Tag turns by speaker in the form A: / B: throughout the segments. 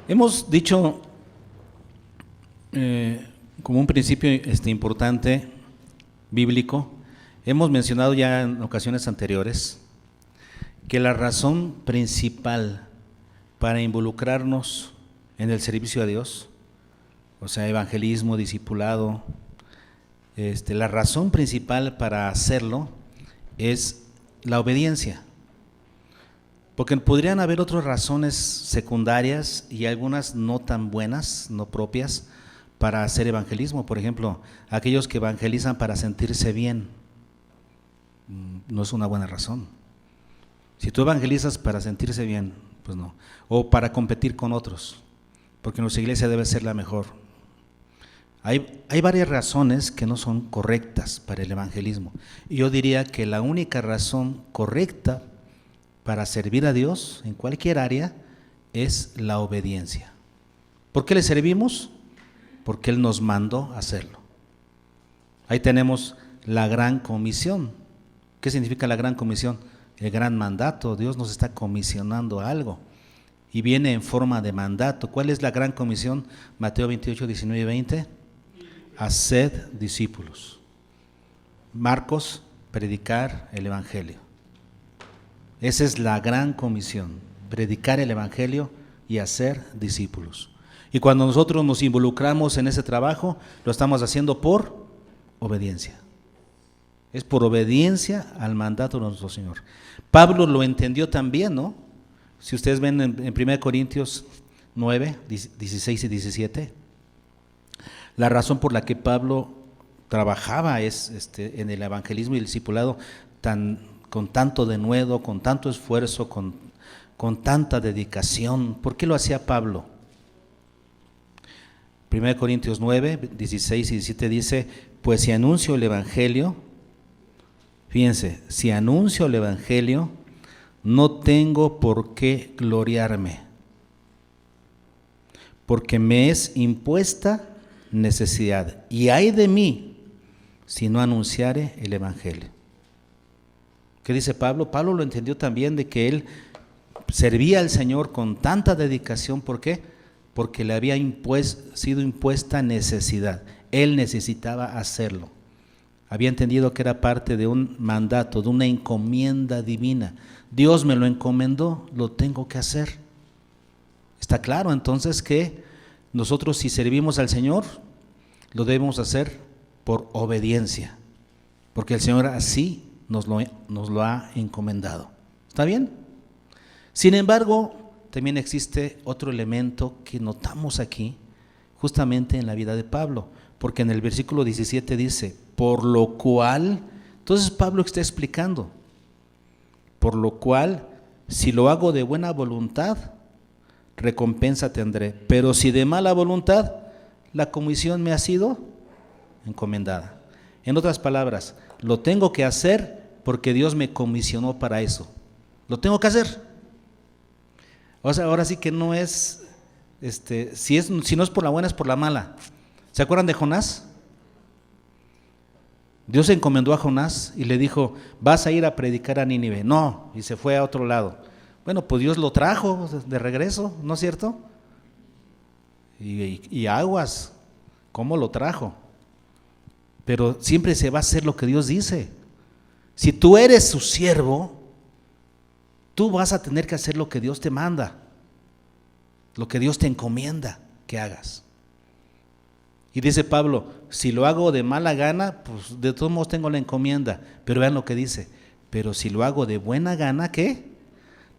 A: Hemos dicho como un principio importante, bíblico, hemos mencionado ya en ocasiones anteriores que la razón principal para involucrarnos en el servicio a Dios, o sea, evangelismo, discipulado, la razón principal para hacerlo es la obediencia. Porque podrían haber otras razones secundarias y algunas no tan buenas, no propias, para hacer evangelismo. Por ejemplo, aquellos que evangelizan para sentirse bien, no es una buena razón. Si tú evangelizas para sentirse bien, pues no. O para competir con otros, porque nuestra iglesia debe ser la mejor. Hay varias razones que no son correctas para el evangelismo. Y yo diría que la única razón correcta para servir a Dios en cualquier área es la obediencia. ¿Por qué le servimos? Porque Él nos mandó a hacerlo. Ahí tenemos la gran comisión. ¿Qué significa la gran comisión? El gran mandato. Dios nos está comisionando algo y viene en forma de mandato. ¿Cuál es la gran comisión? Mateo 28, 19 y 20. Haced discípulos. Marcos, predicar el evangelio. Esa es la gran comisión, predicar el evangelio y hacer discípulos. Y cuando nosotros nos involucramos en ese trabajo, lo estamos haciendo por obediencia. Es por obediencia al mandato de nuestro Señor. Pablo lo entendió también, ¿no? Si ustedes ven en 1 Corintios 9, 16 y 17, la razón por la que Pablo trabajaba en el evangelismo y el discipulado con tanto denuedo, con tanto esfuerzo, con tanta dedicación. ¿Por qué lo hacía Pablo? 1 Corintios 9, 16 y 17 dice, pues si anuncio el evangelio, fíjense, si anuncio el evangelio, no tengo por qué gloriarme, porque me es impuesta necesidad, y ay de mí si no anunciare el evangelio. ¿Qué dice Pablo? Pablo lo entendió también de que él servía al Señor con tanta dedicación. ¿Por qué? Porque le había sido impuesta necesidad. Él necesitaba hacerlo. Había entendido que era parte de un mandato, de una encomienda divina. Dios me lo encomendó, lo tengo que hacer. Está claro entonces que nosotros, si servimos al Señor, lo debemos hacer por obediencia, porque el Señor así nos lo ha encomendado. ¿Está bien? Sin embargo, también existe otro elemento que notamos aquí, justamente en la vida de Pablo, porque en el versículo 17 dice, por lo cual, entonces Pablo está explicando, por lo cual, si lo hago de buena voluntad, recompensa tendré, pero si de mala voluntad, la comisión me ha sido encomendada. En otras palabras, lo tengo que hacer porque Dios me comisionó para eso. Lo tengo que hacer. O sea, ahora sí que no es, si no es por la buena, es por la mala. ¿Se acuerdan de Jonás? Dios encomendó a Jonás y le dijo, vas a ir a predicar a Nínive. No, y se fue a otro lado. Bueno, pues Dios lo trajo de regreso, ¿no es cierto? Y aguas, ¿cómo lo trajo? Pero siempre se va a hacer lo que Dios dice. Si tú eres su siervo, tú vas a tener que hacer lo que Dios te manda, lo que Dios te encomienda que hagas. Y dice Pablo, si lo hago de mala gana, pues de todos modos tengo la encomienda. Pero vean lo que dice, pero si lo hago de buena gana, ¿qué?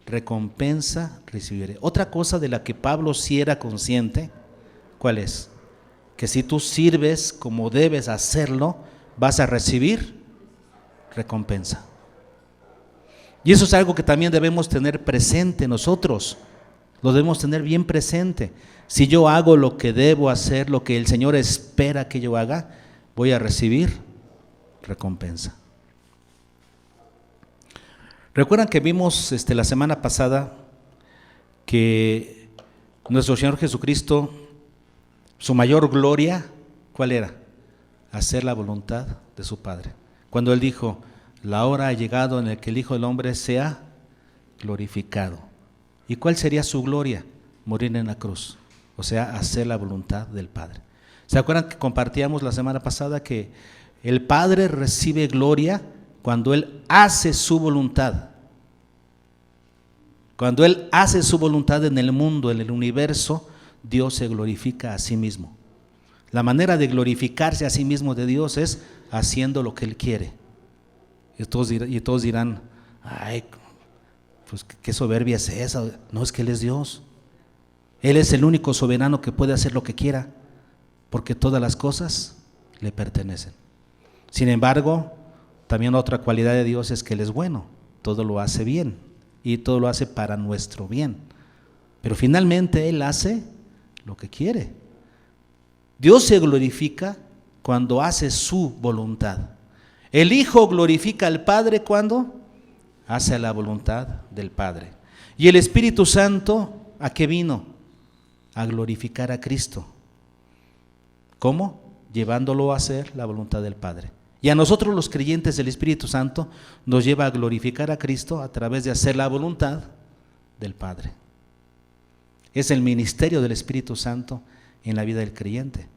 A: Recompensa recibiré. Otra cosa de la que Pablo sí era consciente, ¿cuál es? Que si tú sirves como debes hacerlo, vas a recibir recompensa. Y eso es algo que también debemos tener presente nosotros, lo debemos tener bien presente. Si yo hago lo que debo hacer, lo que el Señor espera que yo haga, voy a recibir recompensa. ¿Recuerdan que vimos la semana pasada que nuestro Señor Jesucristo, su mayor gloria, ¿cuál era? Hacer la voluntad de su Padre. Cuando Él dijo, la hora ha llegado en la que el Hijo del Hombre sea glorificado. ¿Y cuál sería su gloria? morir en la cruz, o sea, hacer la voluntad del Padre. ¿Se acuerdan que compartíamos la semana pasada que el Padre recibe gloria cuando Él hace su voluntad? Cuando Él hace su voluntad en el mundo, en el universo, Dios se glorifica a sí mismo. La manera de glorificarse a sí mismo de Dios es haciendo lo que Él quiere. Y todos dirán, ay, pues qué soberbia es esa. No, es que Él es Dios. Él es el único soberano que puede hacer lo que quiera, porque todas las cosas le pertenecen. Sin embargo, también otra cualidad de Dios es que Él es bueno, todo lo hace bien y todo lo hace para nuestro bien. Pero finalmente Él hace lo que quiere. Dios se glorifica cuando hace su voluntad. El Hijo glorifica al Padre cuando hace la voluntad del Padre. Y el Espíritu Santo, ¿a qué vino? A glorificar a Cristo. ¿Cómo? Llevándolo a hacer la voluntad del Padre. Y a nosotros los creyentes del Espíritu Santo nos lleva a glorificar a Cristo a través de hacer la voluntad del Padre. Es el ministerio del Espíritu Santo en la vida del creyente.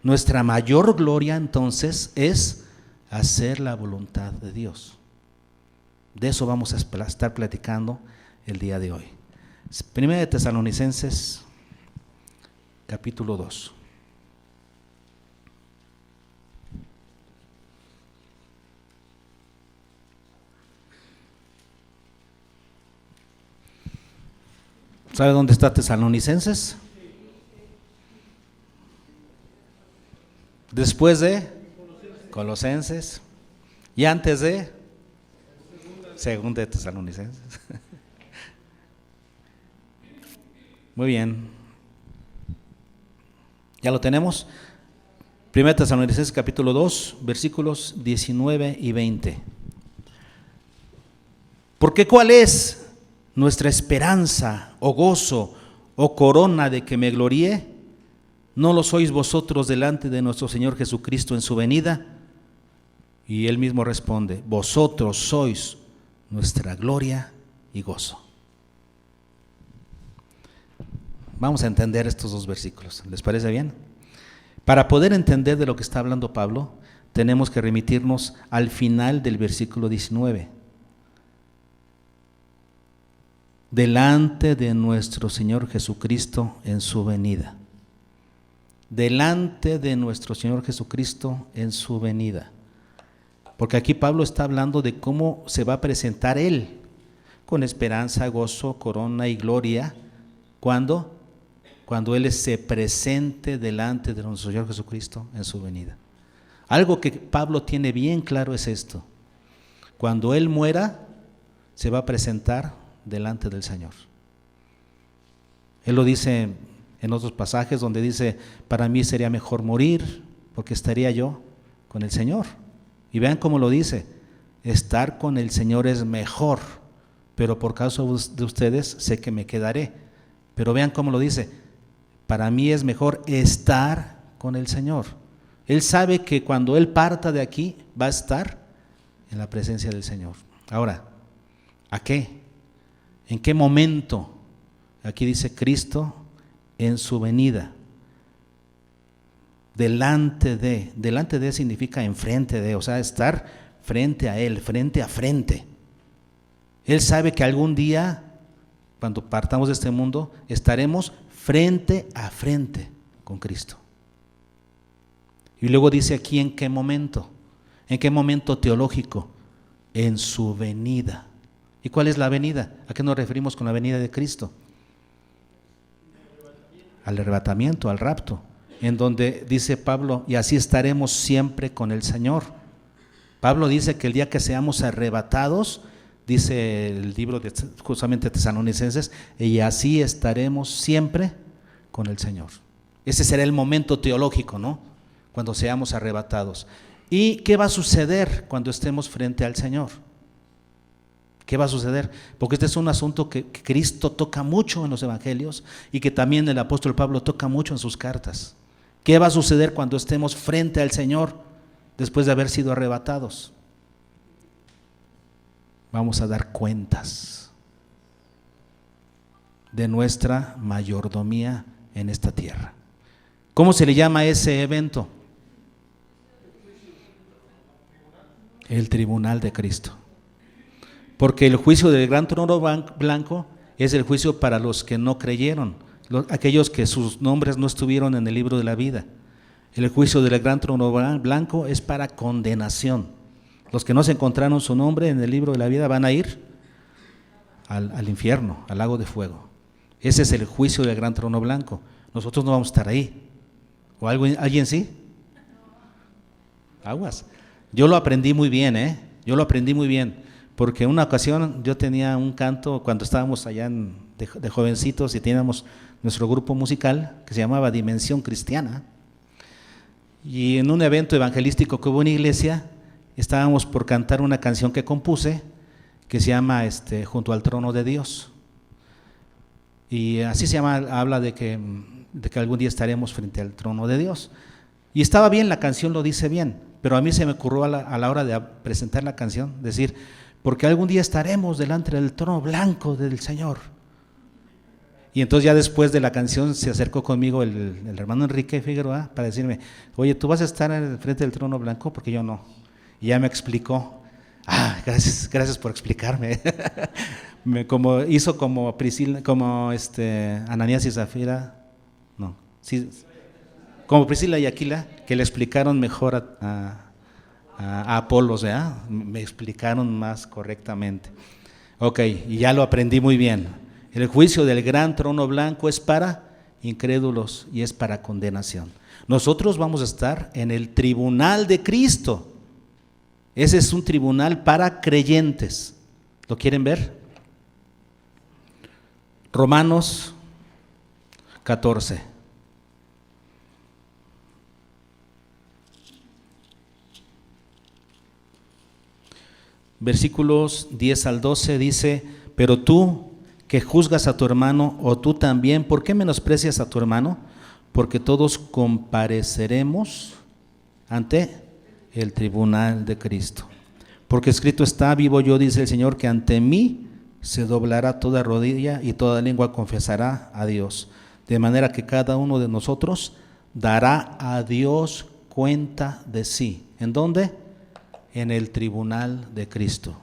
A: Nuestra mayor gloria entonces es hacer la voluntad de Dios. De eso vamos a estar platicando el día de hoy. Primera de Tesalonicenses, capítulo 2. ¿Sabe dónde está Tesalonicenses? Después de Colosenses y antes de Segunda de Tesalonicenses. Muy bien. ¿Ya lo tenemos? Primera de Tesalonicenses capítulo 2, versículos 19 y 20. Porque ¿cuál es nuestra esperanza o gozo o corona de que me gloríe? ¿No lo sois vosotros delante de nuestro Señor Jesucristo en su venida? Y él mismo responde, vosotros sois nuestra gloria y gozo. Vamos a entender estos dos versículos, ¿les parece bien? Para poder entender de lo que está hablando Pablo, tenemos que remitirnos al final del versículo 19. Delante de nuestro Señor Jesucristo en su venida. Delante de nuestro Señor Jesucristo en su venida. Porque aquí Pablo está hablando de cómo se va a presentar Él, con esperanza, gozo, corona y gloria, cuando Él se presente delante de nuestro Señor Jesucristo en su venida. Algo que Pablo tiene bien claro es esto: cuando Él muera, se va a presentar delante del Señor. Él lo dice en otros pasajes donde dice, para mí sería mejor morir, porque estaría yo con el Señor. Y vean cómo lo dice, estar con el Señor es mejor, pero por causa de ustedes sé que me quedaré. Pero vean cómo lo dice, para mí es mejor estar con el Señor. Él sabe que cuando Él parta de aquí, va a estar en la presencia del Señor. Ahora, ¿a qué? ¿En qué momento? Aquí dice Cristo en su venida. Delante de significa enfrente de, o sea, estar frente a Él, frente a frente. Él sabe que algún día, cuando partamos de este mundo, estaremos frente a frente con Cristo. Y luego dice aquí en qué momento teológico, en su venida. ¿Y cuál es la venida? ¿A qué nos referimos con la venida de Cristo? Al arrebatamiento, al rapto, en donde dice Pablo, y así estaremos siempre con el Señor. Pablo dice que el día que seamos arrebatados, dice el libro de justamente Tesalonicenses, y así estaremos siempre con el Señor. Ese será el momento teológico, ¿no? Cuando seamos arrebatados. ¿Y qué va a suceder cuando estemos frente al Señor? ¿Qué va a suceder? Porque este es un asunto que Cristo toca mucho en los evangelios y que también el apóstol Pablo toca mucho en sus cartas. ¿Qué va a suceder cuando estemos frente al Señor después de haber sido arrebatados? Vamos a dar cuentas. de nuestra mayordomía en esta tierra. ¿Cómo se le llama a ese evento? El tribunal de Cristo. Porque el juicio del gran trono blanco es el juicio para los que no creyeron, aquellos que sus nombres no estuvieron en el libro de la vida. El juicio del gran trono blanco es para condenación. Los que no se encontraron su nombre en el libro de la vida van a ir al infierno, al lago de fuego. Ese es el juicio del gran trono blanco. Nosotros no vamos a estar ahí. ¿O alguien sí? Aguas. Yo lo aprendí muy bien, Yo lo aprendí muy bien, porque en una ocasión yo tenía un canto cuando estábamos allá de jovencitos y teníamos nuestro grupo musical que se llamaba Dimensión Cristiana. Y en un evento evangelístico que hubo en iglesia, estábamos por cantar una canción que compuse que se llama Junto al trono de Dios. Y así se llama, habla de que algún día estaremos frente al trono de Dios. Y estaba bien, la canción lo dice bien, pero a mí se me ocurrió a la hora de presentar la canción, decir, porque algún día estaremos delante del trono blanco del Señor. Y entonces ya después de la canción se acercó conmigo el hermano Enrique Figueroa para decirme, oye, ¿tú vas a estar frente del trono blanco? Porque yo no. Y ya me explicó. Gracias por explicarme. Como hizo como Priscila, como Ananías y Zafira, no, sí, como Priscila y Aquila, que le explicaron mejor a Apolos, ¿verdad? Me explicaron más correctamente. Ok, y ya lo aprendí muy bien. El juicio del gran trono blanco es para incrédulos y es para condenación. Nosotros vamos a estar en el tribunal de Cristo. Ese es un tribunal para creyentes. ¿Lo quieren ver? Romanos 14. Versículos 10 al 12 dice, pero tú que juzgas a tu hermano, o tú también, ¿por qué menosprecias a tu hermano? Porque todos compareceremos ante el tribunal de Cristo. Porque escrito está, vivo yo, dice el Señor, que ante mí se doblará toda rodilla y toda lengua confesará a Dios. De manera que cada uno de nosotros dará a Dios cuenta de sí. ¿En dónde? En el tribunal de Cristo.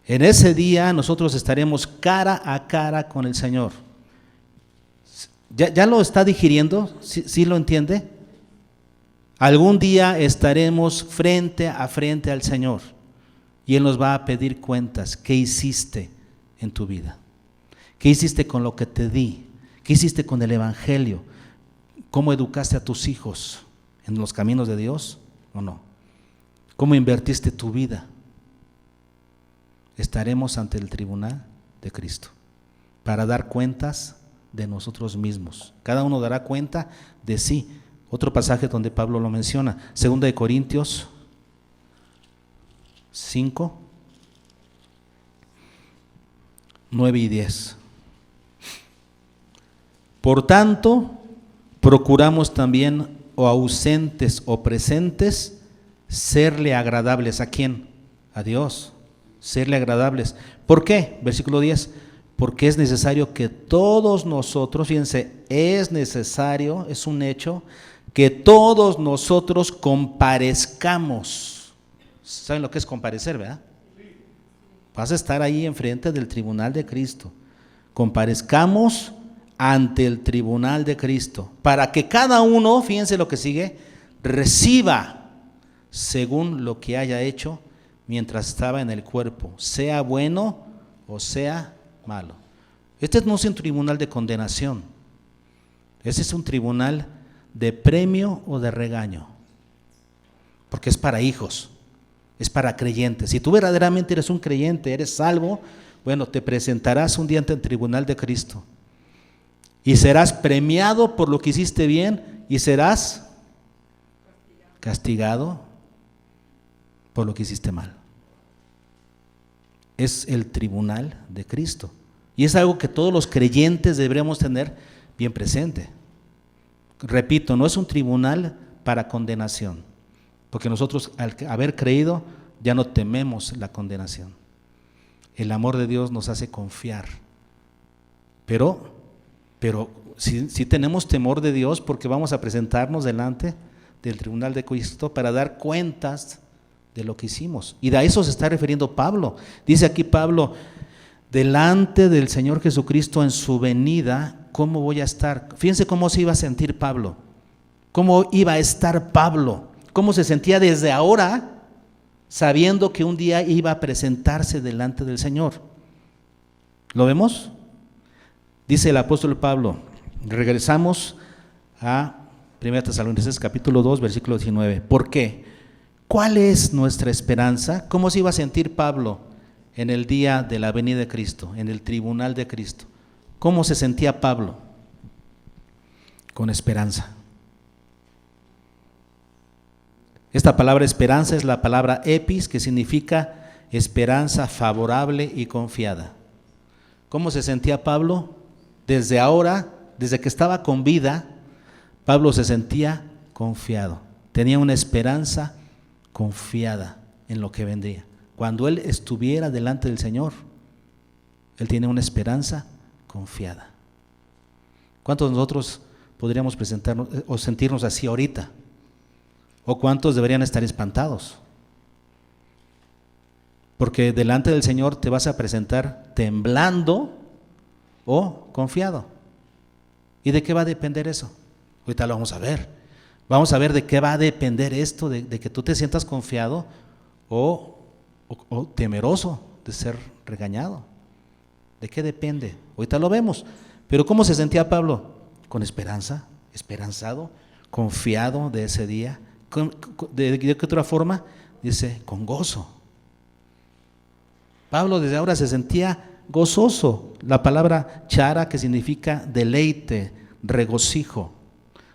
A: En ese día nosotros estaremos cara a cara con el Señor. ¿Ya lo está digiriendo? ¿Sí lo entiende? Algún día estaremos frente a frente al Señor y Él nos va a pedir cuentas. ¿Qué hiciste en tu vida? ¿Qué hiciste con lo que te di? ¿Qué hiciste con el Evangelio? ¿Cómo educaste a tus hijos en los caminos de Dios o no? ¿Cómo invertiste tu vida? Estaremos ante el tribunal de Cristo para dar cuentas de nosotros mismos. Cada uno dará cuenta de sí. Otro pasaje donde Pablo lo menciona, 2 Corintios 5, 9 y 10. Por tanto, procuramos también, o ausentes o presentes, serle agradables. ¿A quién? A Dios. Serle agradables. ¿Por qué? Versículo 10. Porque es necesario que todos nosotros, fíjense, es necesario, es un hecho, que todos nosotros comparezcamos. ¿Saben lo que es comparecer, verdad? Vas a estar ahí enfrente del tribunal de Cristo. Comparezcamos ante el tribunal de Cristo, para que cada uno, fíjense lo que sigue, reciba según lo que haya hecho mientras estaba en el cuerpo, sea bueno o sea malo. Este no es un tribunal de condenación, ese es un tribunal de premio o de regaño, porque es para hijos, es para creyentes. Si tú verdaderamente eres un creyente, eres salvo, bueno, te presentarás un día ante el tribunal de Cristo y serás premiado por lo que hiciste bien y serás castigado por lo que hiciste mal. Es el tribunal de Cristo y es algo que todos los creyentes deberíamos tener bien presente. Repito, no es un tribunal para condenación, porque nosotros al haber creído ya no tememos la condenación. El amor de Dios nos hace confiar, Pero sí tenemos temor de Dios, porque vamos a presentarnos delante del tribunal de Cristo para dar cuentas de lo que hicimos. Y a eso se está refiriendo Pablo. Dice aquí Pablo, delante del Señor Jesucristo en su venida, ¿cómo voy a estar? Fíjense cómo se iba a sentir Pablo, cómo iba a estar Pablo, cómo se sentía desde ahora, sabiendo que un día iba a presentarse delante del Señor. ¿Lo vemos? Dice el apóstol Pablo, regresamos a 1 Tesalonicenses capítulo 2, versículo 19. ¿Por qué? ¿Cuál es nuestra esperanza? ¿Cómo se iba a sentir Pablo en el día de la venida de Cristo, en el tribunal de Cristo? ¿Cómo se sentía Pablo? Con esperanza. Esta palabra esperanza es la palabra epis, que significa esperanza favorable y confiada. ¿Cómo se sentía Pablo? Desde ahora, desde que estaba con vida, Pablo se sentía confiado. Tenía una esperanza confiada en lo que vendría. Cuando él estuviera delante del Señor, él tiene una esperanza confiada. ¿Cuántos de nosotros podríamos presentarnos o sentirnos así ahorita? ¿O cuántos deberían estar espantados? Porque delante del Señor te vas a presentar temblando o confiado. ¿Y de qué va a depender eso? Ahorita lo vamos a ver. Vamos a ver de qué va a depender esto, de que tú te sientas confiado o temeroso de ser regañado. ¿De qué depende? Ahorita lo vemos. Pero ¿cómo se sentía Pablo? Con esperanza, esperanzado, confiado de ese día. ¿De qué otra forma? Dice, con gozo. Pablo desde ahora se sentía gozoso. La palabra chara, que significa deleite, regocijo.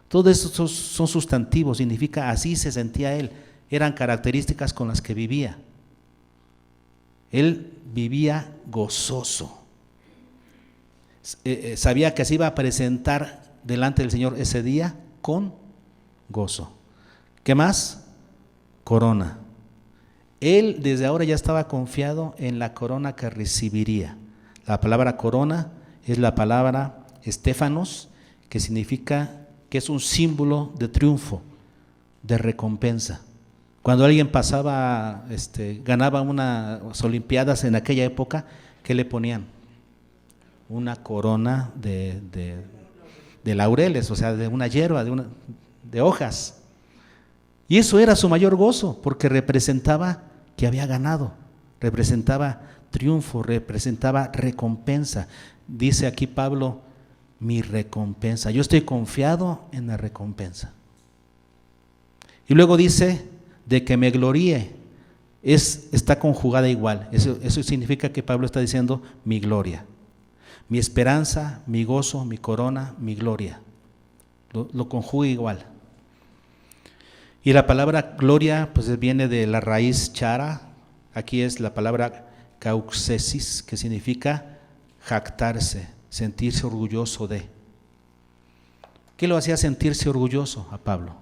A: Todos estos son sustantivos, significa así se sentía él. Eran características con las que vivía. Él vivía gozoso. Sabía que se iba a presentar delante del Señor ese día con gozo. ¿Qué más? Corona. Él desde ahora ya estaba confiado en la corona que recibiría. La palabra corona es la palabra estéfanos, que significa que es un símbolo de triunfo, de recompensa. Cuando alguien pasaba, ganaba unas olimpiadas en aquella época, ¿qué le ponían? Una corona de laureles, o sea, de una hierba, de hojas. Y eso era su mayor gozo, porque representaba que había ganado, representaba triunfo, representaba recompensa. Dice aquí Pablo, mi recompensa. Yo estoy confiado en la recompensa. Y luego dice, de que me gloríe, está conjugada igual. Eso significa que Pablo está diciendo mi gloria, mi esperanza, mi gozo, mi corona, mi gloria. Lo conjuga igual. Y la palabra gloria pues viene de la raíz chara. Aquí es la palabra cauxesis, que significa jactarse, sentirse orgulloso de. ¿Qué lo hacía sentirse orgulloso a Pablo?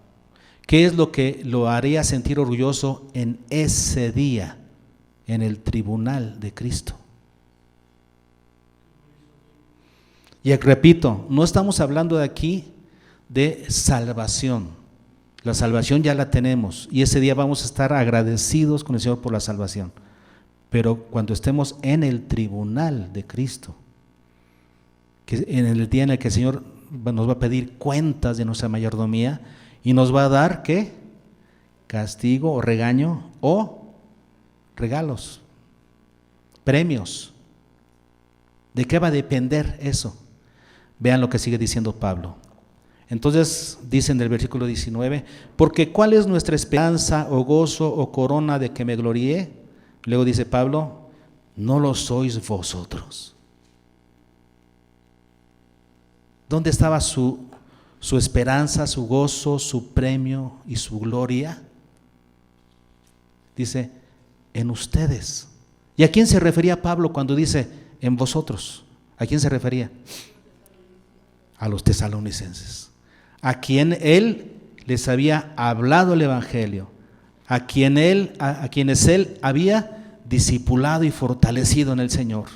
A: ¿Qué es lo que lo haría sentir orgulloso en ese día, en el tribunal de Cristo? Y repito, no estamos hablando de aquí de salvación. La salvación ya la tenemos y ese día vamos a estar agradecidos con el Señor por la salvación. Pero cuando estemos en el tribunal de Cristo, que en el día en el que el Señor nos va a pedir cuentas de nuestra mayordomía y nos va a dar, ¿qué? Castigo o regaño o regalos, premios. ¿De qué va a depender eso? Vean lo que sigue diciendo Pablo. Entonces dice en el versículo 19, porque ¿cuál es nuestra esperanza o gozo o corona de que me gloríe? Luego dice Pablo, no lo sois vosotros. ¿Dónde estaba su esperanza, su gozo, su premio y su gloria? Dice, en ustedes. ¿Y a quién se refería Pablo cuando dice en vosotros? ¿A quién se refería? A los tesalonicenses, a quien él les había hablado el evangelio, a quienes él había discipulado y fortalecido en el Señor.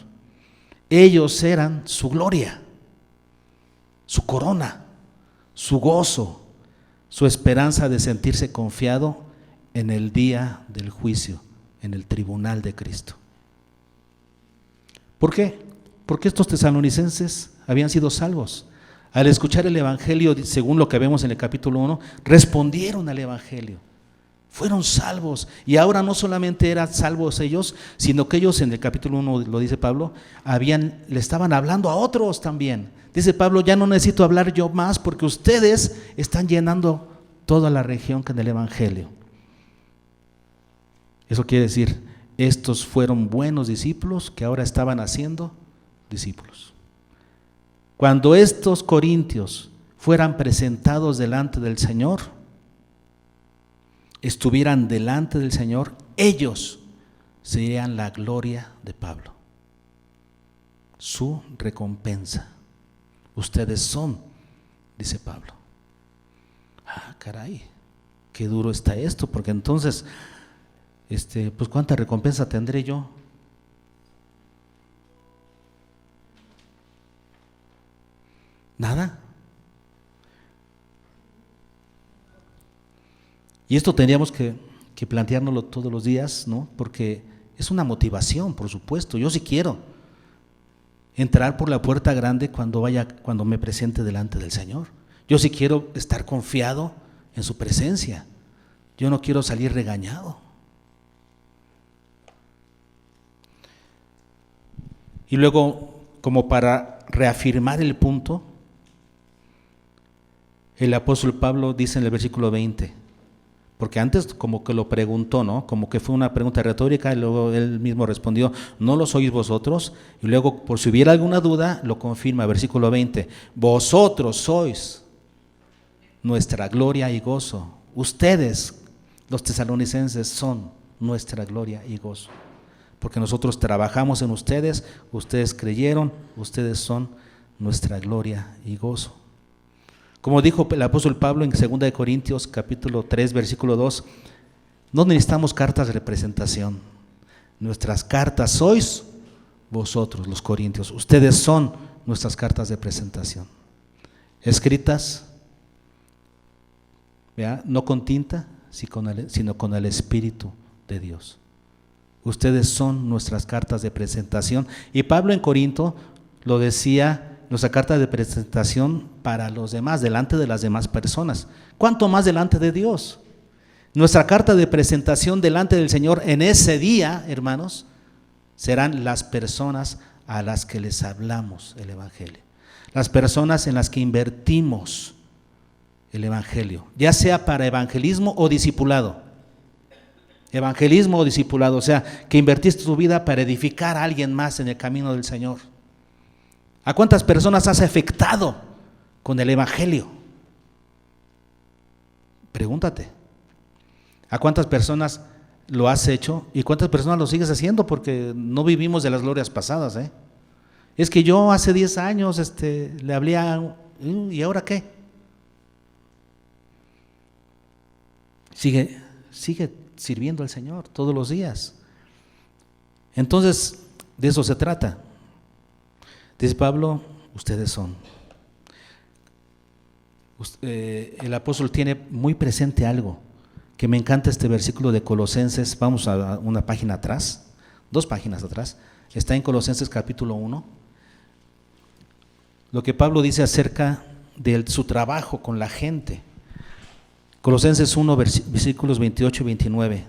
A: Ellos eran su gloria. su corona, su gozo, su esperanza de sentirse confiado en el día del juicio, en el tribunal de Cristo. ¿Por qué? Porque estos tesalonicenses habían sido salvos. Al escuchar el Evangelio, según lo que vemos en el capítulo 1, respondieron al Evangelio. Fueron salvos. Y ahora no solamente eran salvos ellos, sino que ellos, en el capítulo 1 lo dice Pablo, le estaban hablando a otros también. Dice Pablo, ya no necesito hablar yo más porque ustedes están llenando toda la región con el Evangelio. Eso quiere decir, estos fueron buenos discípulos que ahora estaban haciendo discípulos. Cuando estos corintios fueran presentados delante del Señor, estuvieran delante del Señor, ellos serían la gloria de Pablo, su recompensa. Ustedes son, dice Pablo. Caray, qué duro está esto, porque entonces, pues ¿cuánta recompensa tendré yo? Nada. Y esto tendríamos que planteárnoslo todos los días, ¿no? Porque es una motivación, por supuesto. Yo sí quiero entrar por la puerta grande cuando me presente delante del Señor. Yo sí quiero estar confiado en su presencia. Yo no quiero salir regañado. Y luego, como para reafirmar el punto, el apóstol Pablo dice en el versículo 20, porque antes como que lo preguntó, ¿no? Como que fue una pregunta retórica y luego él mismo respondió, ¿no lo sois vosotros? Y luego, por si hubiera alguna duda, lo confirma, versículo 20, vosotros sois nuestra gloria y gozo. Ustedes, los tesalonicenses, son nuestra gloria y gozo. Porque nosotros trabajamos en ustedes, ustedes creyeron, ustedes son nuestra gloria y gozo. Como dijo el apóstol Pablo en 2 Corintios capítulo 3 versículo 2, no necesitamos cartas de representación. Nuestras cartas sois vosotros, los corintios. Ustedes son nuestras cartas de presentación. Escritas, ¿ya? No con tinta, sino con el Espíritu de Dios. Ustedes son nuestras cartas de presentación. Y Pablo en Corinto lo decía, nuestra carta de presentación para los demás, delante de las demás personas. ¿Cuánto más delante de Dios? Nuestra carta de presentación delante del Señor en ese día, hermanos, serán las personas a las que les hablamos el Evangelio. Las personas en las que invertimos el Evangelio, ya sea para evangelismo o discipulado. Evangelismo o discipulado, o sea, que invertiste tu vida para edificar a alguien más en el camino del Señor. ¿A cuántas personas has afectado con el Evangelio? Pregúntate. ¿A cuántas personas lo has hecho y cuántas personas lo sigues haciendo? Porque no vivimos de las glorias pasadas, ¿eh? Es que yo hace 10 años le hablé a... ¿Y ahora qué? Sigue sirviendo al Señor todos los días. Entonces, de eso se trata. Dice Pablo, ustedes son. El apóstol tiene muy presente algo, que me encanta este versículo de Colosenses. Vamos a una página atrás, 2 páginas atrás. Está en Colosenses capítulo 1. Lo que Pablo dice acerca de su trabajo con la gente. Colosenses 1, versículos 28 y 29.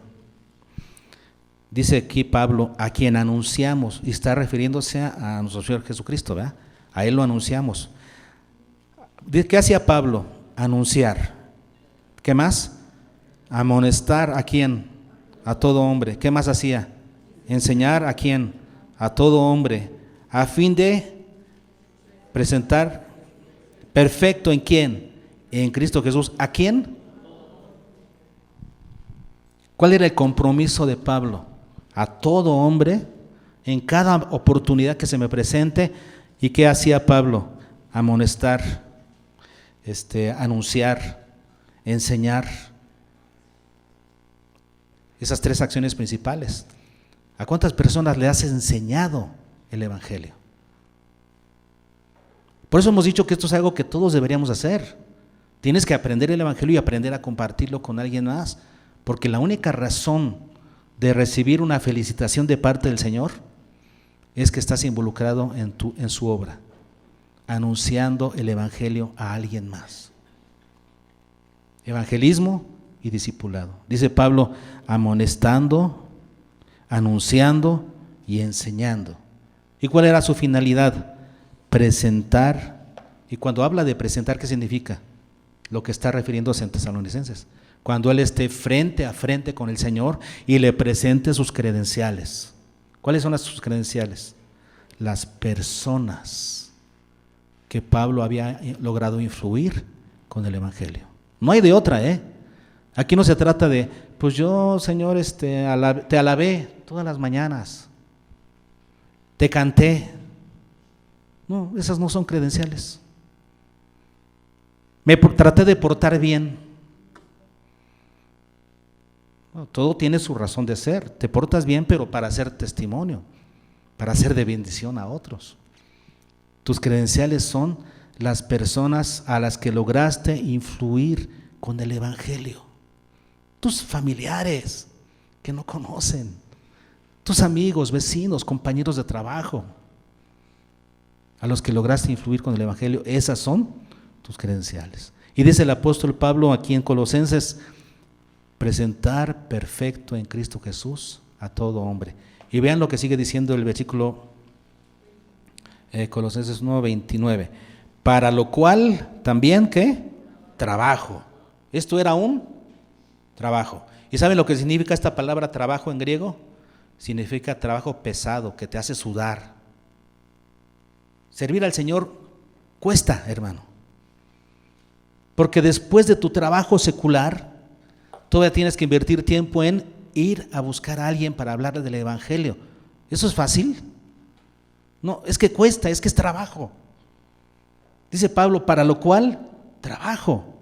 A: Dice aquí Pablo, a quien anunciamos, y está refiriéndose a nuestro Señor Jesucristo, ¿verdad? A Él lo anunciamos. ¿Qué hacía Pablo? Anunciar. ¿Qué más? Amonestar a quién? A todo hombre. ¿Qué más hacía? Enseñar a quién? A todo hombre, a fin de presentar perfecto en quién? En Cristo Jesús. ¿A quién? ¿Cuál era el compromiso de Pablo? A todo hombre, en cada oportunidad que se me presente. ¿Y qué hacía Pablo? Amonestar, anunciar, enseñar. Esas 3 acciones principales. ¿A cuántas personas le has enseñado el Evangelio? Por eso hemos dicho que esto es algo que todos deberíamos hacer. Tienes que aprender el Evangelio y aprender a compartirlo con alguien más, porque la única razón de recibir una felicitación de parte del Señor es que estás involucrado en su obra, anunciando el Evangelio a alguien más. Evangelismo y discipulado. Dice Pablo, amonestando, anunciando y enseñando. ¿Y cuál era su finalidad? Presentar. Y cuando habla de presentar, ¿qué significa? Lo que está refiriéndose en Tesalonicenses. Cuando él esté frente a frente con el Señor y le presente sus credenciales. ¿Cuáles son sus credenciales? Las personas que Pablo había logrado influir con el Evangelio. No hay de otra, Aquí no se trata de, pues yo, Señor, te alabé todas las mañanas, te canté. No, esas no son credenciales. Me traté de portar bien. No, todo tiene su razón de ser. Te portas bien, pero para hacer testimonio, para ser de bendición a otros. Tus credenciales son las personas a las que lograste influir con el Evangelio. Tus familiares que no conocen, tus amigos, vecinos, compañeros de trabajo, a los que lograste influir con el Evangelio, esas son tus credenciales. Y dice el apóstol Pablo aquí en Colosenses, presentar perfecto en Cristo Jesús a todo hombre. Y vean lo que sigue diciendo el versículo Colosenses 1:29. Para lo cual también, ¿qué? Trabajo. Esto era un trabajo. ¿Y saben lo que significa esta palabra trabajo en griego? Significa trabajo pesado, que te hace sudar. Servir al Señor cuesta, hermano. Porque después de tu trabajo secular, todavía tienes que invertir tiempo en ir a buscar a alguien para hablarle del Evangelio. ¿Eso es fácil? No, es que cuesta, es que es trabajo. Dice Pablo, para lo cual trabajo.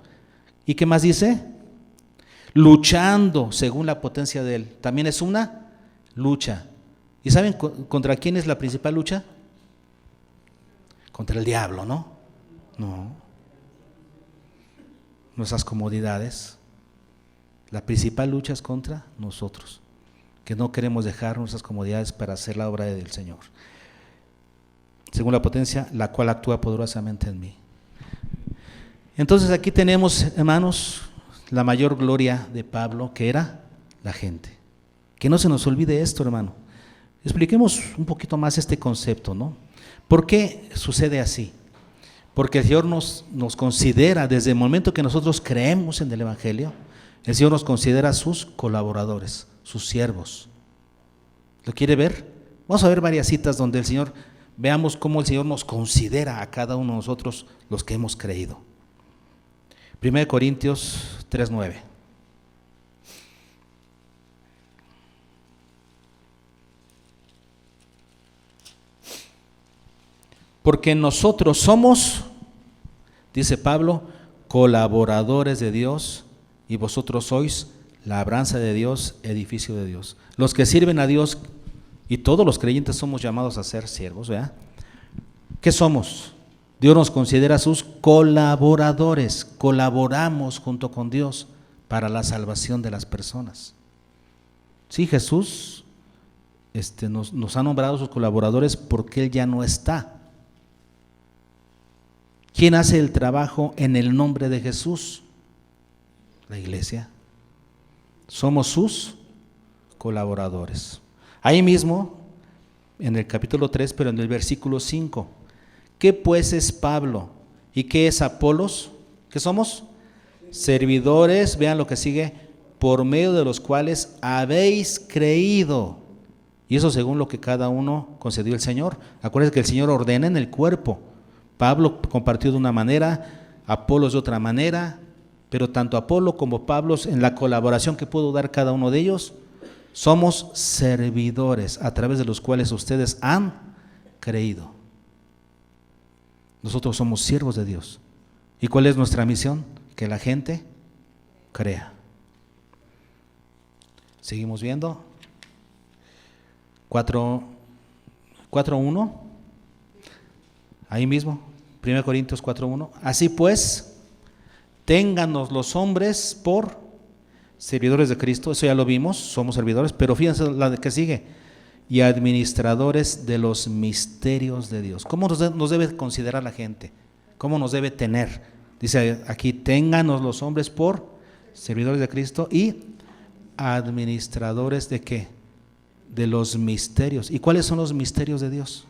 A: ¿Y qué más dice? Luchando según la potencia de Él. También es una lucha. ¿Y saben contra quién es la principal lucha? Contra el diablo, ¿no? No. Nuestras comodidades. La principal lucha es contra nosotros, que no queremos dejar nuestras comodidades para hacer la obra del Señor. Según la potencia, la cual actúa poderosamente en mí. Entonces aquí tenemos, hermanos, la mayor gloria de Pablo, que era la gente. Que no se nos olvide esto, hermano. Expliquemos un poquito más este concepto, ¿no? ¿Por qué sucede así? Porque el Señor nos considera, desde el momento que nosotros creemos en el Evangelio, el Señor nos considera sus colaboradores, sus siervos. ¿Lo quiere ver? Vamos a ver varias citas donde el Señor, veamos cómo el Señor nos considera a cada uno de nosotros los que hemos creído. 1 Corintios 3:9. Porque nosotros somos, dice Pablo, colaboradores de Dios, y vosotros sois labranza de Dios, edificio de Dios. Los que sirven a Dios, y todos los creyentes somos llamados a ser siervos, ¿verdad? ¿Qué somos? Dios nos considera sus colaboradores. Colaboramos junto con Dios para la salvación de las personas. Sí, Jesús nos ha nombrado sus colaboradores porque Él ya no está. ¿Quién hace el trabajo en el nombre de Jesús? La iglesia. Somos sus colaboradores. Ahí mismo, en el capítulo 3, pero en el versículo 5. ¿Qué pues es Pablo? ¿Y qué es Apolos? ¿Qué somos? Servidores, vean lo que sigue, por medio de los cuales habéis creído. Y eso según lo que cada uno concedió el Señor. Acuérdense que el Señor ordena en el cuerpo. Pablo compartió de una manera, Apolos de otra manera, pero tanto Apolo como Pablo, en la colaboración que pudo dar cada uno de ellos, somos servidores a través de los cuales ustedes han creído. Nosotros somos siervos de Dios. ¿Y cuál es nuestra misión? Que la gente crea. Seguimos viendo. 4:1. Ahí mismo, 1 Corintios 4:1. Así pues, téngannos los hombres por servidores de Cristo, eso ya lo vimos, somos servidores, pero fíjense la de que sigue, y administradores de los misterios de Dios. ¿Cómo nos debe considerar la gente? ¿Cómo nos debe tener? Dice aquí, téngannos los hombres por servidores de Cristo y administradores de ¿qué? De los misterios. ¿Y cuáles son los misterios de Dios?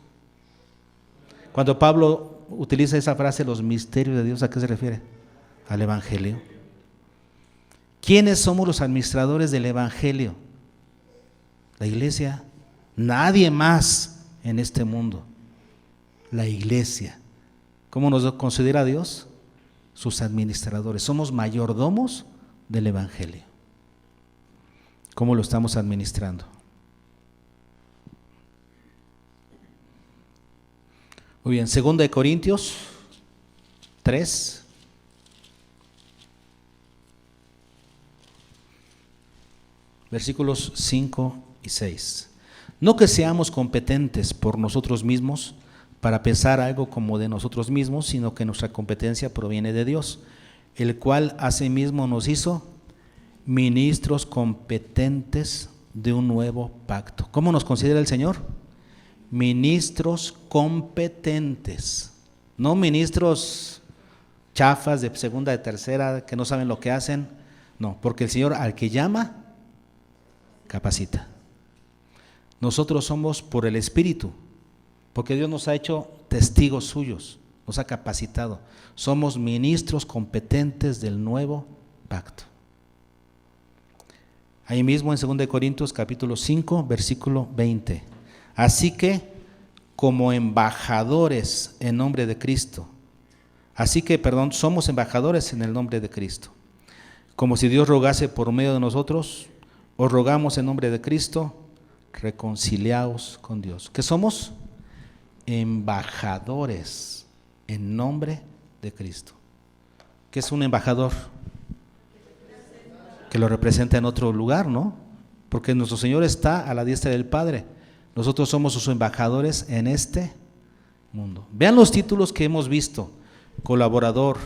A: Cuando Pablo utiliza esa frase, los misterios de Dios, ¿a qué se refiere? Al Evangelio. ¿Quiénes somos los administradores del Evangelio? La iglesia. Nadie más en este mundo. La iglesia. ¿Cómo nos considera Dios? Sus administradores. Somos mayordomos del Evangelio. ¿Cómo lo estamos administrando? Muy bien, 2 Corintios 3. Versículos 5 y 6. No que seamos competentes por nosotros mismos para pensar algo como de nosotros mismos, sino que nuestra competencia proviene de Dios, el cual asimismo nos hizo ministros competentes de un nuevo pacto. ¿Cómo nos considera el Señor? Ministros competentes, no ministros chafas de segunda, de tercera, que no saben lo que hacen. No, porque el Señor al que llama, capacita. Nosotros somos por el Espíritu, porque Dios nos ha hecho testigos suyos, nos ha capacitado. Somos ministros competentes del nuevo pacto. Ahí mismo en 2 Corintios capítulo 5, versículo 20. Así que como embajadores en nombre de Cristo, somos embajadores en el nombre de Cristo. Como si Dios rogase por medio de nosotros, os rogamos en nombre de Cristo, reconciliaos con Dios. ¿Qué somos? Embajadores en nombre de Cristo. ¿Qué es un embajador? Que lo representa en otro lugar, ¿no? Porque nuestro Señor está a la diestra del Padre. Nosotros somos sus embajadores en este mundo. Vean los títulos que hemos visto: colaborador,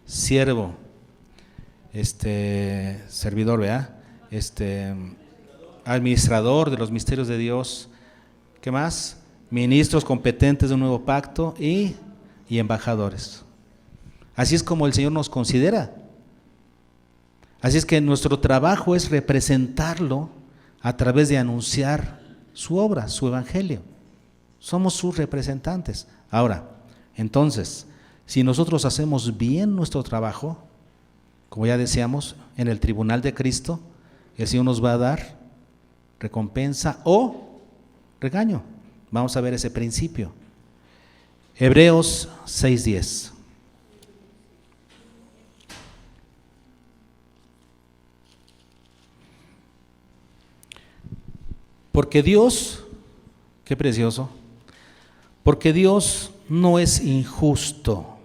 A: siervo, servidor, ¿verdad? Administrador de los misterios de Dios. ¿Qué más? Ministros competentes de un nuevo pacto y embajadores. Así es como el Señor nos considera. Así es que nuestro trabajo es representarlo a través de anunciar su obra, su evangelio. Somos sus representantes. Ahora, entonces, si nosotros hacemos bien nuestro trabajo, como ya decíamos, en el tribunal de Cristo, el Señor nos va a dar recompensa o regaño. Vamos a ver ese principio. Hebreos 6:10. Porque Dios, qué precioso, porque Dios no es injusto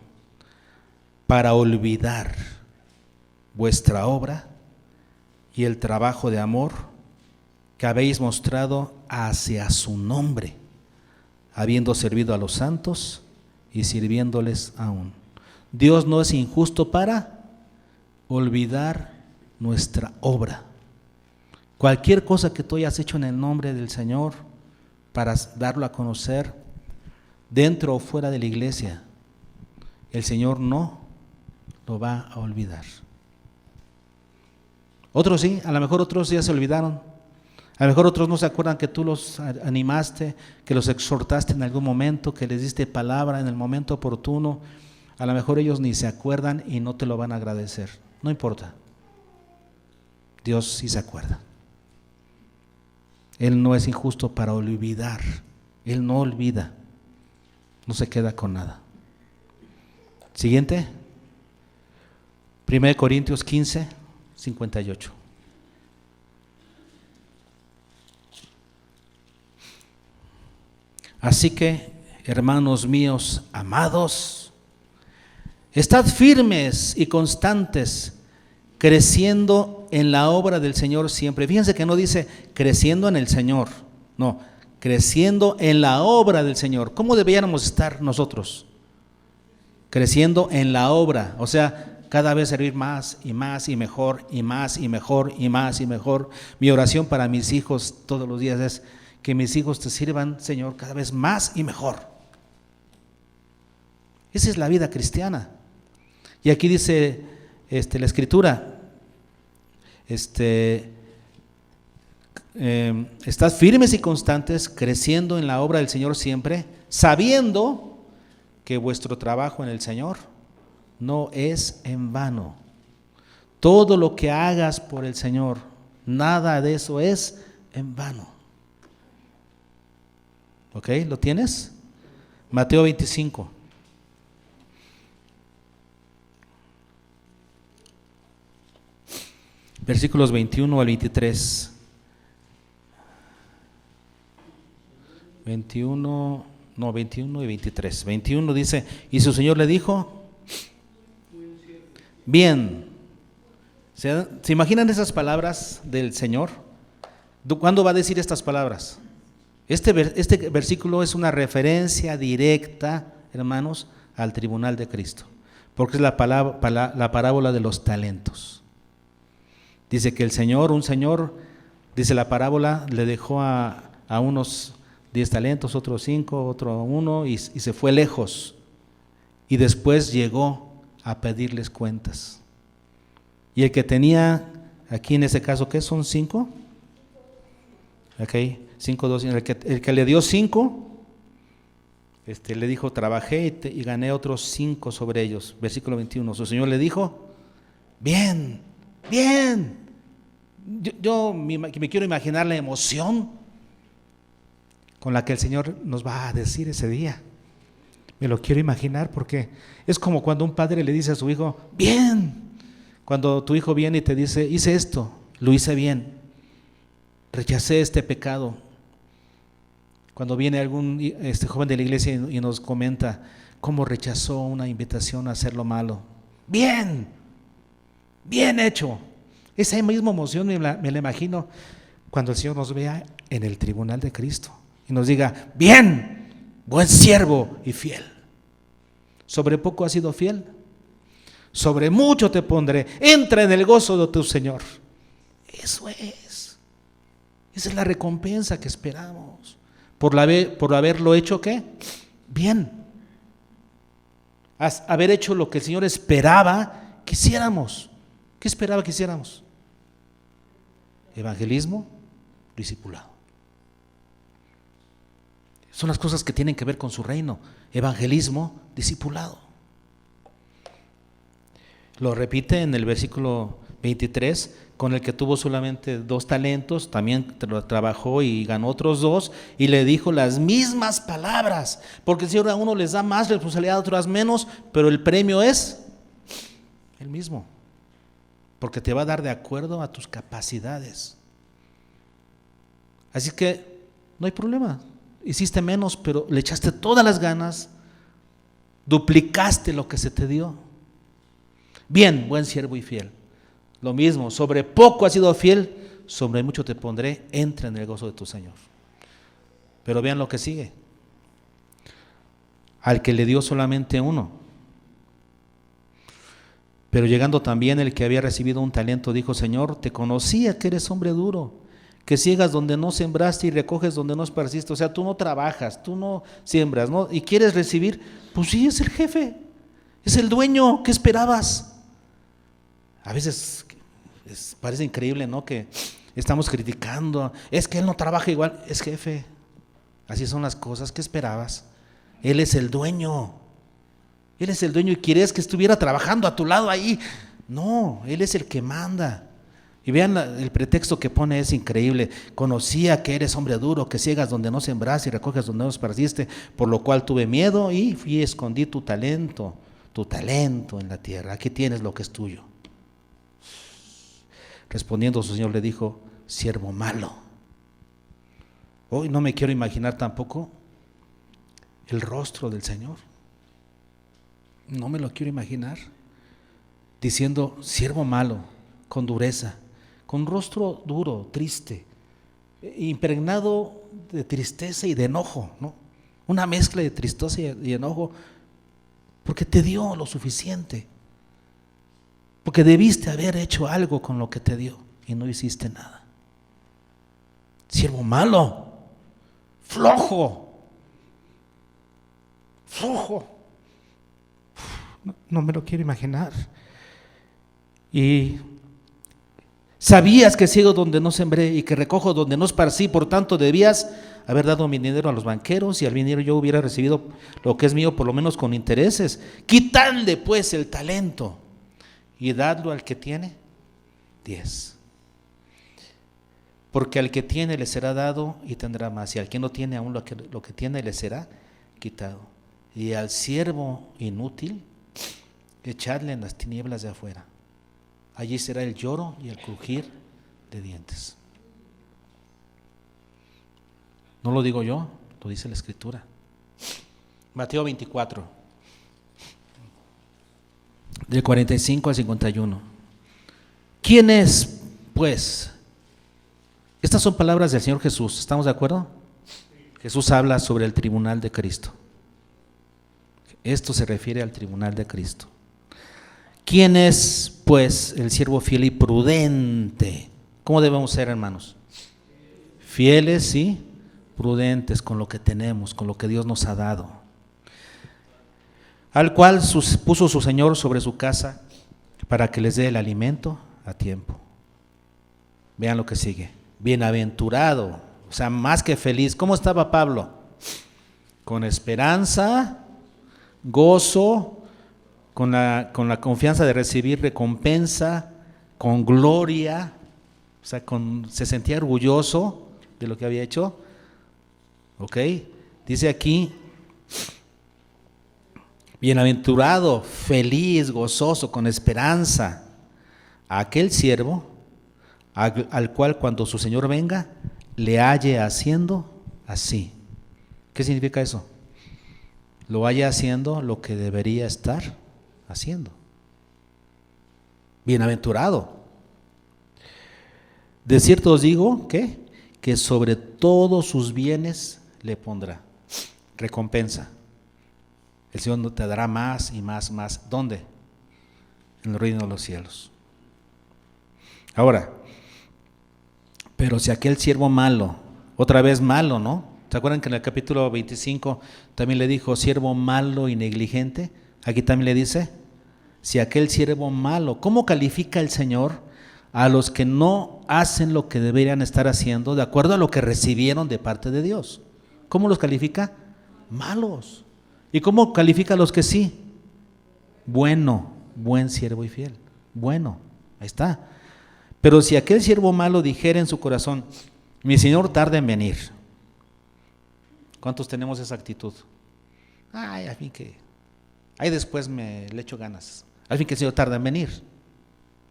A: para olvidar vuestra obra y el trabajo de amor que habéis mostrado hacia su nombre, habiendo servido a los santos y sirviéndoles aún. Dios no es injusto para olvidar nuestra obra. Cualquier cosa que tú hayas hecho en el nombre del Señor para darlo a conocer dentro o fuera de la iglesia, el Señor no lo va a olvidar. Otros sí, a lo mejor otros ya se olvidaron. A lo mejor otros no se acuerdan que tú los animaste, que los exhortaste en algún momento, que les diste palabra en el momento oportuno. A lo mejor ellos ni se acuerdan y no te lo van a agradecer. No importa. Dios sí se acuerda. Él no es injusto para olvidar. Él no olvida. No se queda con nada. Siguiente. 1 Corintios 15, 58. Así que, hermanos míos amados, estad firmes y constantes, creciendo en la obra del Señor siempre. Fíjense que no dice creciendo en el Señor, no, creciendo en la obra del Señor. ¿Cómo deberíamos estar nosotros? creciendo en la obra, o sea, cada vez servir más y más y mejor y más y mejor y más y mejor. Mi oración para mis hijos todos los días es que mis hijos te sirvan, Señor, cada vez más y mejor. Esa es la vida cristiana. Y aquí dice la Escritura, estad firmes y constantes, creciendo en la obra del Señor siempre, sabiendo que vuestro trabajo en el Señor no es en vano. Todo lo que hagas por el Señor, nada de eso es en vano. ¿Ok? ¿Lo tienes? Mateo 25. Versículos 21 al 23. 21 y 23. 21 dice, y su Señor le dijo, bien. ¿Se imaginan esas palabras del Señor? ¿Cuándo va a decir estas palabras? Este versículo es una referencia directa, hermanos, al tribunal de Cristo, porque es la parábola de los talentos. Dice que un señor, dice la parábola, le dejó a unos 10 talentos, otros 5, otro 1 y se fue lejos. Y después llegó a pedirles cuentas. Y el que tenía, aquí en ese caso, ¿qué son 5? Ok, 5, 2, el que le dio 5, le dijo, trabajé y gané otros 5 sobre ellos. Versículo 21, su Señor le dijo, bien, bien. Yo me quiero imaginar la emoción con la que el Señor nos va a decir ese día. Me lo quiero imaginar porque es como cuando un padre le dice a su hijo, bien. Cuando tu hijo viene y te dice, hice esto, lo hice bien, rechacé este pecado. Cuando viene algún joven de la iglesia y nos comenta cómo rechazó una invitación a hacer lo malo. Bien, bien hecho. Esa misma emoción me la imagino cuando el Señor nos vea en el tribunal de Cristo y nos diga, bien, buen siervo y fiel. ¿Sobre poco has sido fiel? Sobre mucho te pondré, entra en el gozo de tu Señor. Eso es. Esa es la recompensa que esperamos. Por haberlo hecho, ¿qué? Bien. Haber hecho lo que el Señor esperaba que hiciéramos. ¿Qué esperaba que hiciéramos? Evangelismo, discipulado. Son las cosas que tienen que ver con su reino. Evangelismo, discipulado. Lo repite en el versículo 23, con el que tuvo solamente 2 talentos, también trabajó y ganó otros 2, y le dijo las mismas palabras, porque el Señor a uno les da más responsabilidad, a otros menos, pero el premio es el mismo, porque te va a dar de acuerdo a tus capacidades. Así que no hay problema, hiciste menos, pero le echaste todas las ganas, duplicaste lo que se te dio. Bien, buen siervo y fiel. Lo mismo, sobre poco has sido fiel, sobre mucho te pondré, entra en el gozo de tu Señor. Pero vean lo que sigue. Al que le dio solamente 1. Pero llegando también el que había recibido un talento, dijo, Señor, te conocía que eres hombre duro, que ciegas donde no sembraste y recoges donde no esparciste. O sea, tú no trabajas, tú no siembras, ¿no? Y quieres recibir, pues sí, es el jefe, es el dueño, ¿qué esperabas? A veces parece increíble, ¿no? Que estamos criticando, es que él no trabaja igual, es jefe. Así son las cosas, ¿qué esperabas? Él es el dueño. Él es el dueño y quieres que estuviera trabajando a tu lado ahí. No, Él es el que manda. Y vean el pretexto que pone, es increíble. Conocía que eres hombre duro, que ciegas donde no sembraste y recoges donde no esparciste, por lo cual tuve miedo y fui y escondí tu talento en la tierra. Aquí tienes lo que es tuyo. Respondiendo su Señor le dijo, siervo malo. Hoy no me quiero imaginar tampoco el rostro del Señor. No me lo quiero imaginar. Diciendo, siervo malo, con dureza, con rostro duro, triste, impregnado de tristeza y de enojo, ¿no? Una mezcla de tristeza y enojo. Porque te dio lo suficiente. Porque debiste haber hecho algo con lo que te dio y no hiciste nada. Siervo malo, flojo. No me lo quiero imaginar. Y sabías que ciego donde no sembré y que recojo donde no esparcí, por tanto debías haber dado mi dinero a los banqueros y al dinero yo hubiera recibido lo que es mío, por lo menos con intereses. Quitadle pues el talento y dadlo al que tiene 10. Porque al que tiene le será dado y tendrá más, y al que no tiene aún lo que tiene le será quitado. Y al siervo inútil echadle en las tinieblas de afuera. Allí será el lloro y el crujir de dientes. No lo digo yo, lo dice la Escritura. Mateo 24, del 45 al 51. ¿Quién es, pues? Estas son palabras del Señor Jesús, ¿estamos de acuerdo? Jesús habla sobre el tribunal de Cristo. Esto se refiere al tribunal de Cristo. ¿Quién es, pues, el siervo fiel y prudente? ¿Cómo debemos ser, hermanos? Fieles y prudentes con lo que tenemos, con lo que Dios nos ha dado. Al cual puso su Señor sobre su casa para que les dé el alimento a tiempo. Vean lo que sigue. Bienaventurado, o sea, más que feliz. ¿Cómo estaba Pablo? Con esperanza, gozo, con la confianza de recibir recompensa, con gloria, o sea, se sentía orgulloso de lo que había hecho. ¿Ok? Dice aquí, bienaventurado, feliz, gozoso, con esperanza, a aquel siervo al cual cuando su Señor venga, le halle haciendo así. ¿Qué significa eso? Lo halle haciendo lo que debería estar haciendo. Bienaventurado. De cierto os digo, ¿qué? Que sobre todos sus bienes le pondrá recompensa. El Señor te dará más y más, más. ¿Dónde? En el reino de los cielos. Ahora, pero si aquel siervo malo, otra vez malo, ¿no? ¿Se acuerdan que en el capítulo 25 también le dijo siervo malo y negligente? Aquí también le dice, si aquel siervo malo, ¿cómo califica el Señor a los que no hacen lo que deberían estar haciendo de acuerdo a lo que recibieron de parte de Dios? ¿Cómo los califica? Malos. ¿Y cómo califica a los que sí? Bueno, buen siervo y fiel. Bueno, ahí está. Pero si aquel siervo malo dijera en su corazón, mi Señor tarda en venir. ¿Cuántos tenemos esa actitud? Ay, al fin que, ahí después le echo ganas. Al fin que el Señor tarda en venir.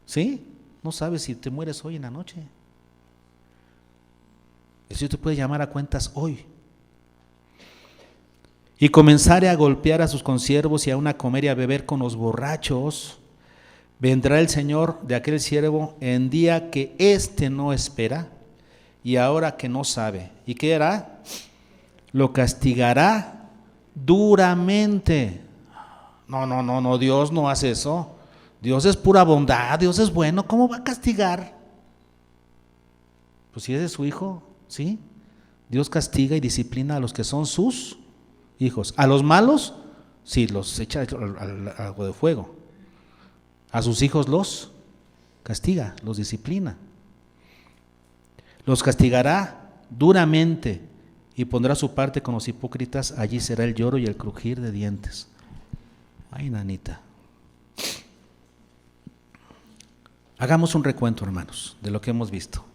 A: ¿Sí? No sabes si te mueres hoy en la noche. El Señor te puede llamar a cuentas hoy. Y comenzare a golpear a sus consiervos y aún a comer y a beber con los borrachos, vendrá el Señor de aquel siervo en día que éste no espera y ahora que no sabe. ¿Y qué hará? Lo castigará duramente. No, Dios no hace eso. Dios es pura bondad, Dios es bueno. ¿Cómo va a castigar? Pues si es de su hijo, ¿sí? Dios castiga y disciplina a los que son sus hijos. A los malos, sí, los echa al agua de fuego. A sus hijos los castiga, los disciplina. Los castigará duramente y pondrá su parte con los hipócritas. Allí será el lloro y el crujir de dientes. Ay, nanita. Hagamos un recuento, hermanos, de lo que hemos visto.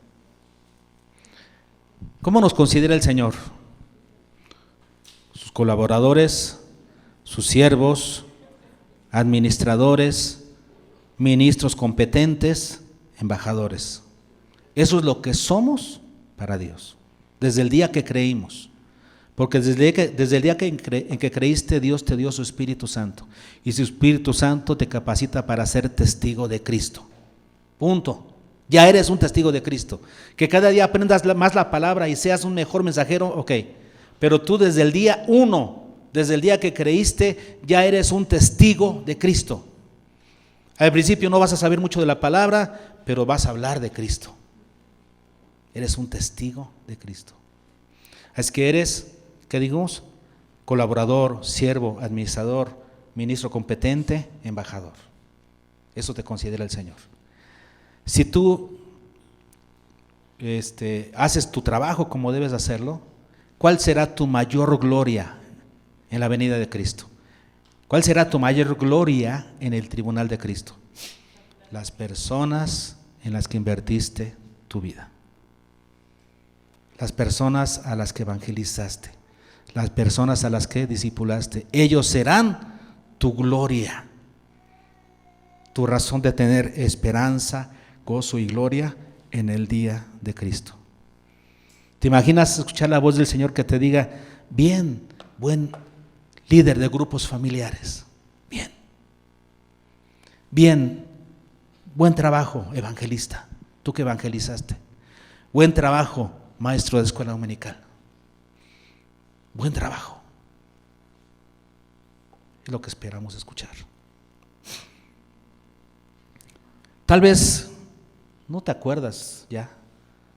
A: ¿Cómo nos considera el Señor? Sus colaboradores, sus siervos, administradores, ministros competentes, embajadores. Eso es lo que somos para Dios, desde el día que creímos. Porque desde el día en que creíste, Dios te dio su Espíritu Santo. Y su Espíritu Santo te capacita para ser testigo de Cristo. Punto. Ya eres un testigo de Cristo. Que cada día aprendas más la palabra y seas un mejor mensajero, ok. Pero tú desde el día 1 Desde el día que creíste, ya eres un testigo de Cristo. Al principio no vas a saber mucho de la palabra, pero vas a hablar de Cristo. Eres un testigo de Cristo. Es que eres, ¿qué digamos? Colaborador, siervo, administrador, ministro competente, embajador. Eso te considera el Señor. Si tú haces tu trabajo como debes hacerlo, ¿cuál será tu mayor gloria en la venida de Cristo? ¿Cuál será tu mayor gloria en el tribunal de Cristo? Las personas en las que invertiste tu vida, las personas a las que evangelizaste, las personas a las que discipulaste. Ellos serán tu gloria, tu razón de tener esperanza, gozo y gloria en el día de Cristo. ¿Te imaginas escuchar la voz del Señor que te diga: bien, buen líder de grupos familiares, bien, buen trabajo, evangelista, tú que evangelizaste, buen trabajo, maestro de escuela dominical, buen trabajo? Es lo que esperamos escuchar. Tal vez no te acuerdas ya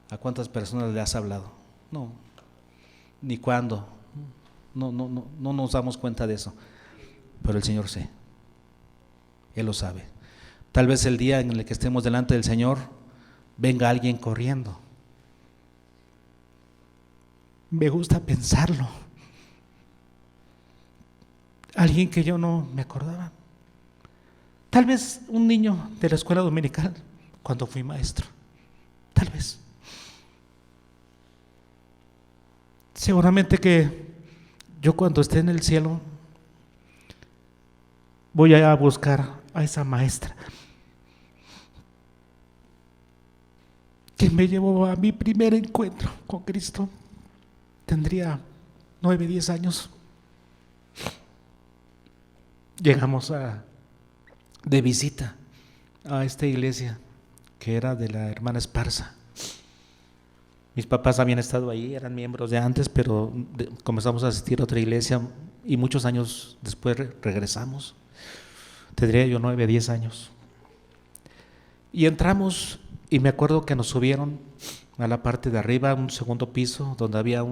A: a cuántas personas le has hablado, no, ni cuándo, no nos damos cuenta de eso, pero el Señor sí, Él lo sabe. Tal vez el día en el que estemos delante del Señor venga alguien corriendo. Me gusta pensarlo. Alguien que yo no me acordaba. Tal vez un niño de la escuela dominical cuando fui maestro. Tal vez. Seguramente que yo cuando esté en el cielo voy a buscar a esa maestra que me llevó a mi primer encuentro con Cristo. Tendría 9, 10 años. Llegamos de visita a esta iglesia que era de la hermana Esparza. Mis papás habían estado ahí, eran miembros de antes, pero comenzamos a asistir a otra iglesia y muchos años después regresamos. Tendría yo 9, 10 años. Y entramos y me acuerdo que nos subieron a la parte de arriba, un segundo piso, donde había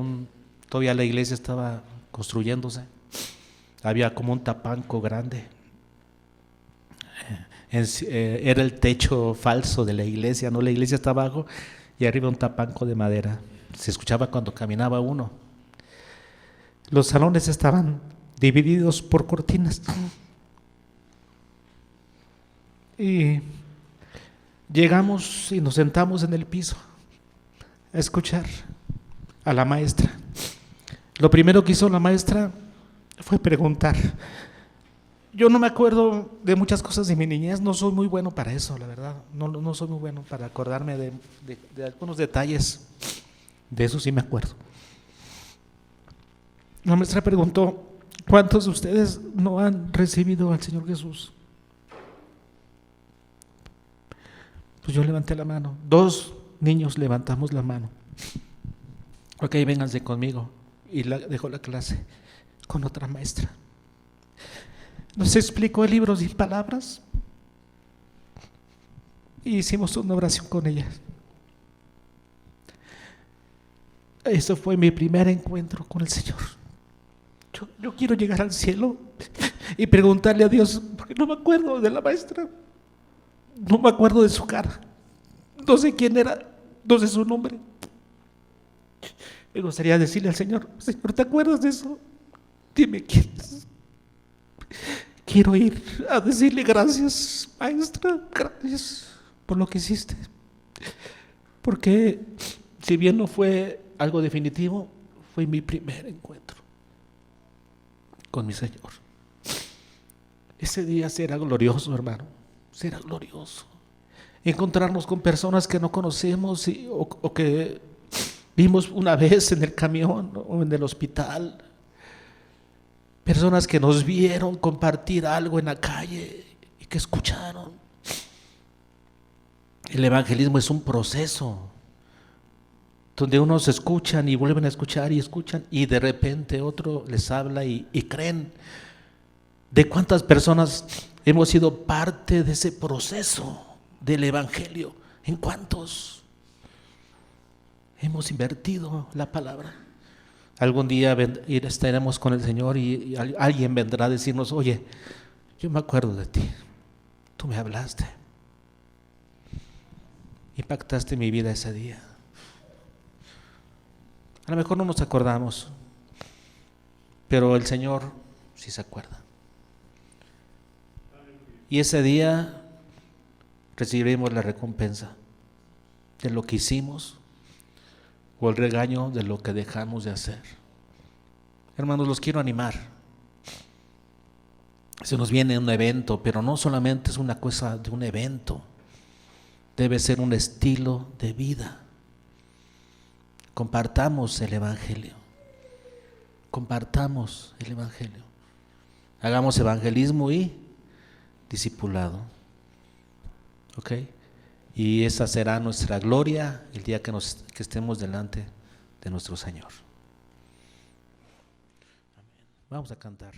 A: todavía la iglesia estaba construyéndose. Había como un tapanco grande. Era el techo falso de la iglesia, ¿no? La iglesia está abajo y arriba un tapanco de madera. Se escuchaba cuando caminaba uno. Los salones estaban divididos por cortinas. Y llegamos y nos sentamos en el piso a escuchar a la maestra. Lo primero que hizo la maestra fue preguntar. Yo no me acuerdo de muchas cosas de mi niñez, no soy muy bueno para eso, la verdad. No soy muy bueno para acordarme de algunos detalles. De eso sí me acuerdo. La maestra preguntó: ¿cuántos de ustedes no han recibido al Señor Jesús? Pues yo levanté la mano. 2 niños levantamos la mano. Ok, vénganse conmigo. Y dejó la clase con otra maestra. Nos explicó el libro sin palabras y hicimos una oración con ella. Eso fue mi primer encuentro con el Señor. Yo quiero llegar al cielo y preguntarle a Dios, porque no me acuerdo de la maestra, no me acuerdo de su cara, no sé quién era, no sé su nombre. Me gustaría decirle al Señor: Señor, ¿te acuerdas de eso? Dime quién es. Quiero ir a decirle: gracias, maestra, gracias por lo que hiciste. Porque si bien no fue algo definitivo, fue mi primer encuentro con mi Señor. Ese día será glorioso, hermano, será glorioso. Encontrarnos con personas que no conocemos o que vimos una vez en el camión o en el hospital. Personas que nos vieron compartir algo en la calle y que escucharon. El evangelismo es un proceso.
B: donde unos escuchan y vuelven a escuchar y escuchan, y de repente otro les habla y creen. ¿De cuántas personas hemos sido parte de ese proceso del Evangelio? ¿En cuántos hemos invertido la palabra? Algún día estaremos con el Señor y alguien vendrá a decirnos: oye, yo me acuerdo de ti, tú me hablaste, impactaste mi vida ese día. A lo mejor no nos acordamos, pero el Señor sí se acuerda. Y ese día recibiremos la recompensa de lo que hicimos o el regaño de lo que dejamos de hacer. Hermanos, los quiero animar. Se nos viene un evento, pero no solamente es una cosa de un evento, debe ser un estilo de vida. Compartamos el Evangelio. Compartamos el Evangelio. Hagamos evangelismo y discipulado. ¿Ok? Y esa será nuestra gloria el día que estemos delante de nuestro Señor. Amén. Vamos a cantar.